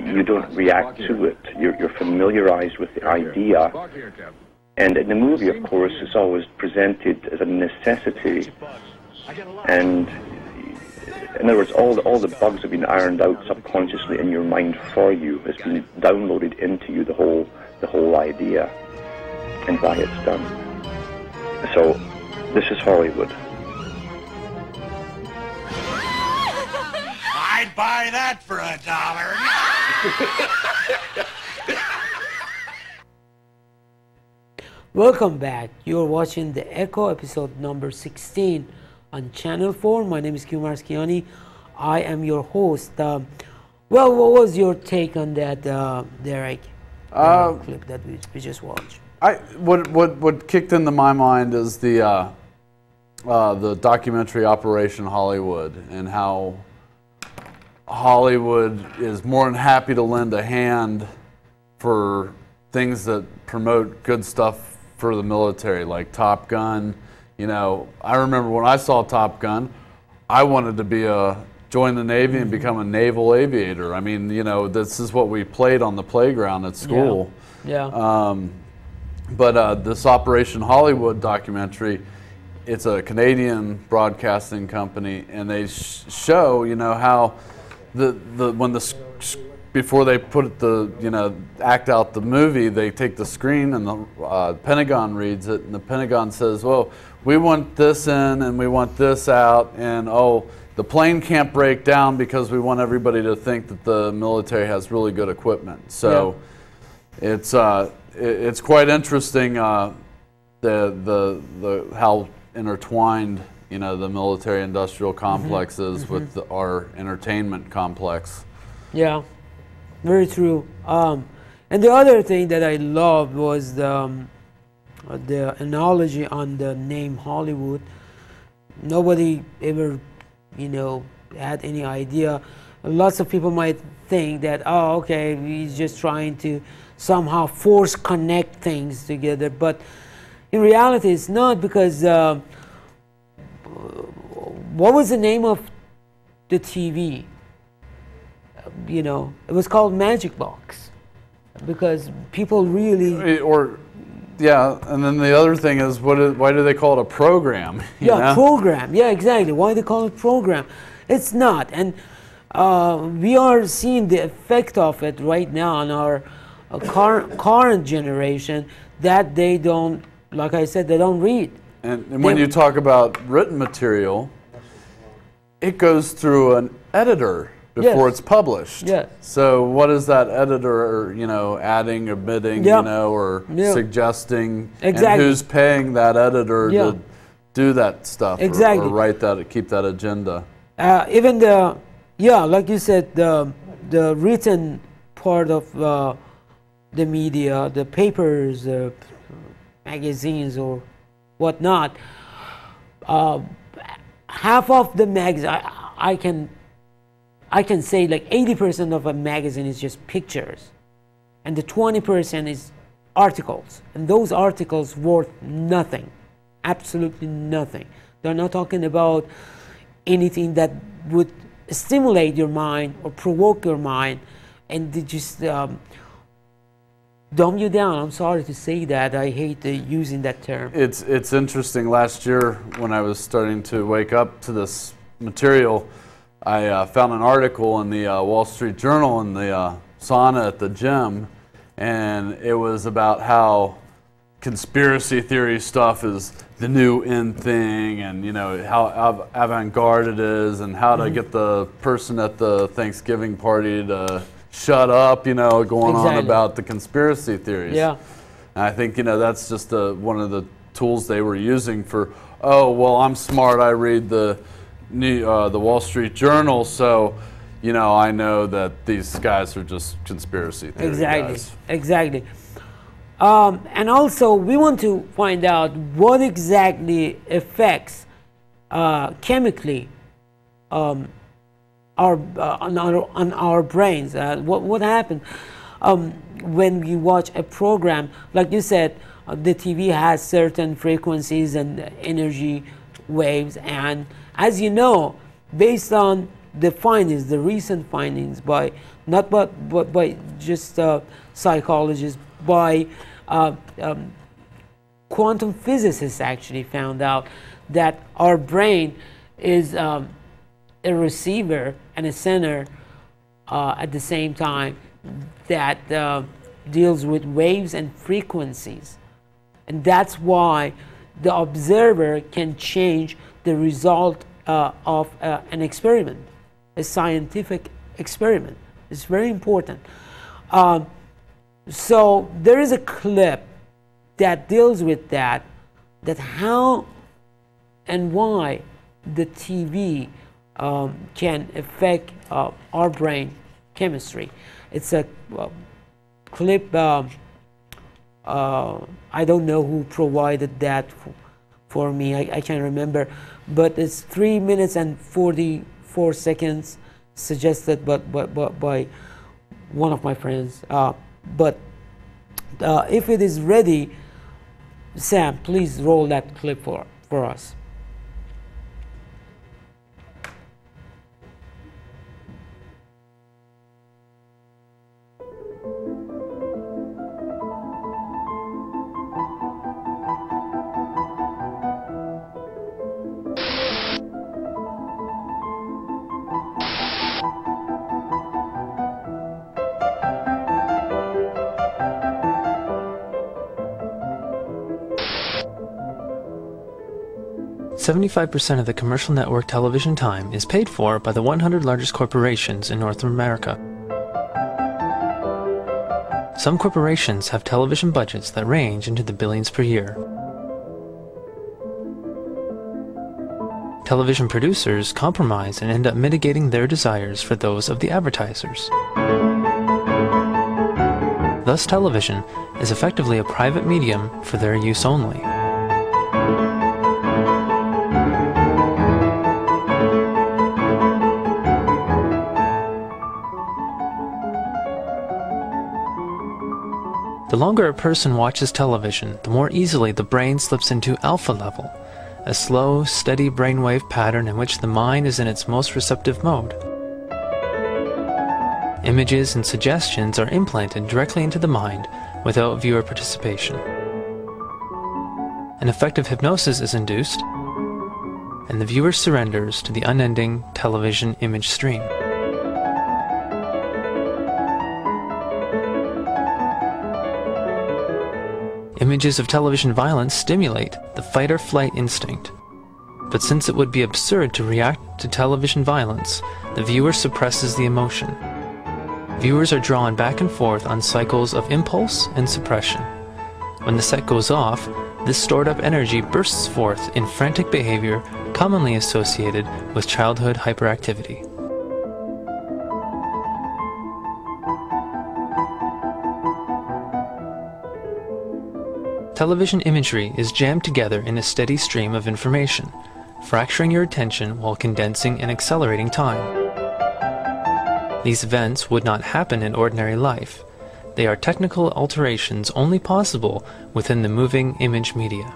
you don't react to it. You're familiarized with the idea. And in the movie, of course, it's always presented as a necessity. And in other words, all the bugs have been ironed out subconsciously in your mind for you. It's been downloaded into you, the whole idea and why it's done. So this is Hollywood. I'd buy that for $1. Welcome back. You're watching The Echo, episode number 16 on Channel 4. My name is Q Marskiani. I am your host. Well, what was your take on that, Derek? Clip that we just watched? What kicked into my mind is the documentary Operation Hollywood, and how Hollywood is more than happy to lend a hand for things that promote good stuff for the military, like Top Gun. You know, I remember when I saw Top Gun, I wanted to join the Navy and become a naval aviator. I mean, you know, this is what we played on the playground at school. Yeah. But this Operation Hollywood documentary, it's a Canadian broadcasting company, and they show, you know, how before they act out the movie, they take the screen and the Pentagon reads it, and the Pentagon says, well, we want this in and we want this out, and oh, the plane can't break down because we want everybody to think that the military has really good equipment. So it's quite interesting how intertwined, you know, the military-industrial complex is with our entertainment complex. Yeah, very true. And the other thing that I loved was the analogy on the name Hollywood. Nobody ever, you know, had any idea. Lots of people might think that, oh, okay, he's just trying to somehow force connect things together, but in reality it's not, because what was the name of the TV? You know, it was called Magic Box, because people really... Yeah, and then the other thing is, why do they call it a program? Yeah, program. Yeah, exactly. Why they call it program? It's not. And we are seeing the effect of it right now on our current generation, that they don't, like I said, they don't read. And when you talk about written material, it goes through an editor before it's published. Yes. So what is that editor, you know, adding, omitting, you know, or suggesting, and who's paying that editor to do that stuff, or write that, keep that agenda? Even like you said, the written part of the media, the papers, magazines or whatnot, half of the magazine, I can say like 80% of a magazine is just pictures, and the 20% is articles, and those articles worth nothing, absolutely nothing. They're not talking about anything that would stimulate your mind or provoke your mind, and they just dumb you down. I'm sorry to say that. I hate using that term. It's interesting. Last year, when I was starting to wake up to this material, I found an article in the Wall Street Journal in the sauna at the gym, and it was about how conspiracy theory stuff is the new in thing, and you know how avant-garde it is, and how to get the person at the Thanksgiving party to shut up, you know, going on about the conspiracy theories. Yeah, and I think, you know, that's just one of the tools they were using for, oh, well, I'm smart, I read the Wall Street Journal, so, you know, I know that these guys are just conspiracy theory guys. Exactly. And also, we want to find out what exactly affects chemically on our brains. What happened when we watch a program? Like you said, the TV has certain frequencies and energy waves, and as you know, based on the findings, the recent findings by not but by just psychologists, by quantum physicists actually found out that our brain is a receiver and a sender at the same time that deals with waves and frequencies. And that's why the observer can change the result of an experiment, a scientific experiment. It's very important. So there is a clip that deals with that how and why the TV can affect our brain chemistry. It's a clip, I don't know who provided that for me, I can't remember, but it's 3 minutes and 44 seconds suggested by one of my friends. But if it is ready, Sam, please roll that clip for us. 75% of the commercial network television time is paid for by the 100 largest corporations in North America. Some corporations have television budgets that range into the billions per year. Television producers compromise and end up mitigating their desires for those of the advertisers. Thus, television is effectively a private medium for their use only. The longer a person watches television, the more easily the brain slips into alpha level, a slow, steady brainwave pattern in which the mind is in its most receptive mode. Images and suggestions are implanted directly into the mind without viewer participation. An effective hypnosis is induced, and the viewer surrenders to the unending television image stream. Images of television violence stimulate the fight-or-flight instinct. But since it would be absurd to react to television violence, the viewer suppresses the emotion. Viewers are drawn back and forth on cycles of impulse and suppression. When the set goes off, this stored-up energy bursts forth in frantic behavior commonly associated with childhood hyperactivity. Television imagery is jammed together in a steady stream of information, fracturing your attention while condensing and accelerating time. These events would not happen in ordinary life. They are technical alterations only possible within the moving image media.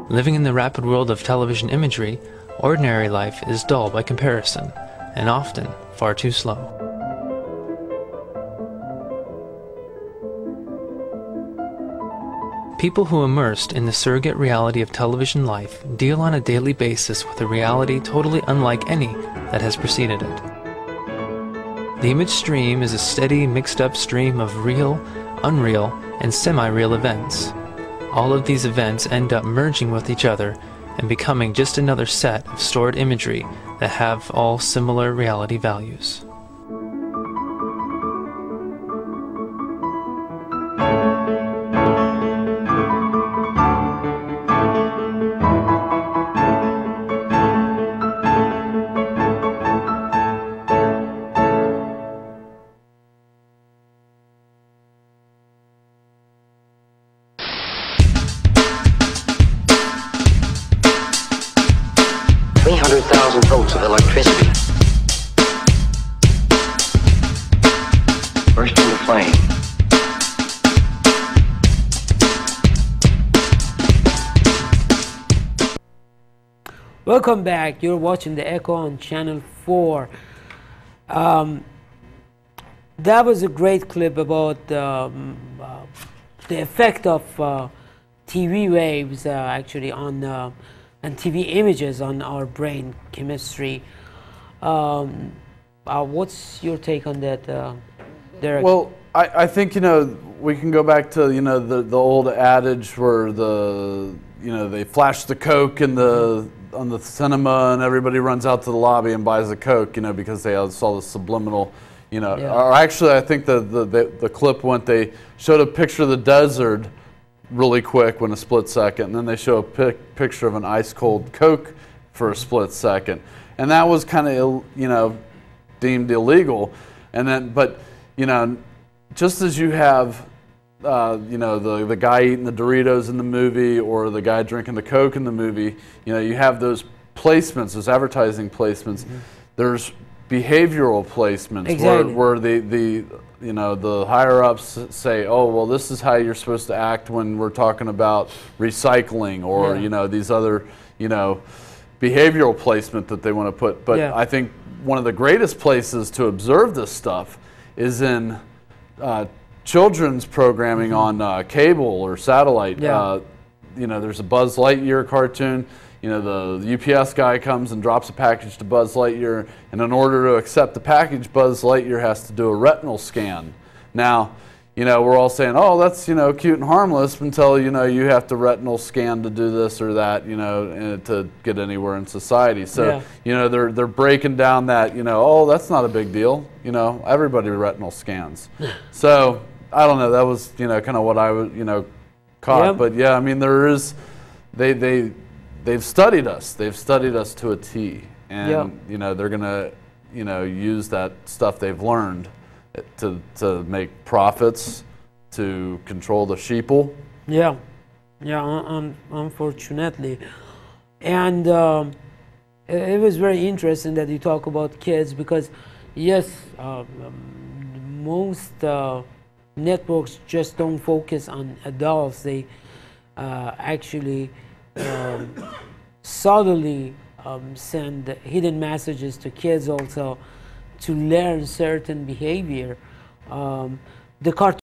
Living in the rapid world of television imagery, ordinary life is dull by comparison, and often far too slow. People who immersed in the surrogate reality of television life deal on a daily basis with a reality totally unlike any that has preceded it. The image stream is a steady, mixed-up stream of real, unreal, and semi-real events. All of these events end up merging with each other and becoming just another set of stored imagery that have all similar reality values. Volts of electricity burst into flame. Welcome back. You're watching The Echo on Channel 4. That was a great clip about the effect of TV waves actually on and TV images on our brain chemistry. What's your take on that, Derek? Well, I think, you know, we can go back to, you know, the old adage where they flash the Coke in on the cinema and everybody runs out to the lobby and buys a Coke, you know, because they saw the subliminal, you know. Yeah. Or actually, I think the clip went, they showed a picture of the desert really quick in a split second, and then they show a picture of an ice cold Coke for a split second, and that was kind of, you know, deemed illegal. And then, but, you know, just as you have, you know, the guy eating the Doritos in the movie or the guy drinking the Coke in the movie, you know, you have those placements, those advertising placements. Mm-hmm. There's behavioral placements. Exactly. where the you know, the higher ups say, oh, well, this is how you're supposed to act when we're talking about recycling, or you know, these other, you know, behavioral placement that they want to put. But I think one of the greatest places to observe this stuff is in children's programming on cable or satellite. You know, there's a Buzz Lightyear cartoon. You know, the UPS guy comes and drops a package to Buzz Lightyear, and in order to accept the package, Buzz Lightyear has to do a retinal scan. Now, you know, we're all saying, oh, that's, you know, cute and harmless, until, you know, you have to retinal scan to do this or that, you know, to get anywhere in society. So, you know, they're breaking down that, you know, oh, that's not a big deal. You know, everybody retinal scans. So, I don't know, that was, you know, kind of what I was, you know, caught. But yeah, I mean, there is, they've studied us. They've studied us to a T, and you know, they're gonna, you know, use that stuff they've learned to make profits, to control the sheeple. Unfortunately, and it was very interesting that you talk about kids, because yes, most networks just don't focus on adults. They actually subtly send hidden messages to kids also to learn certain behavior. The cartoon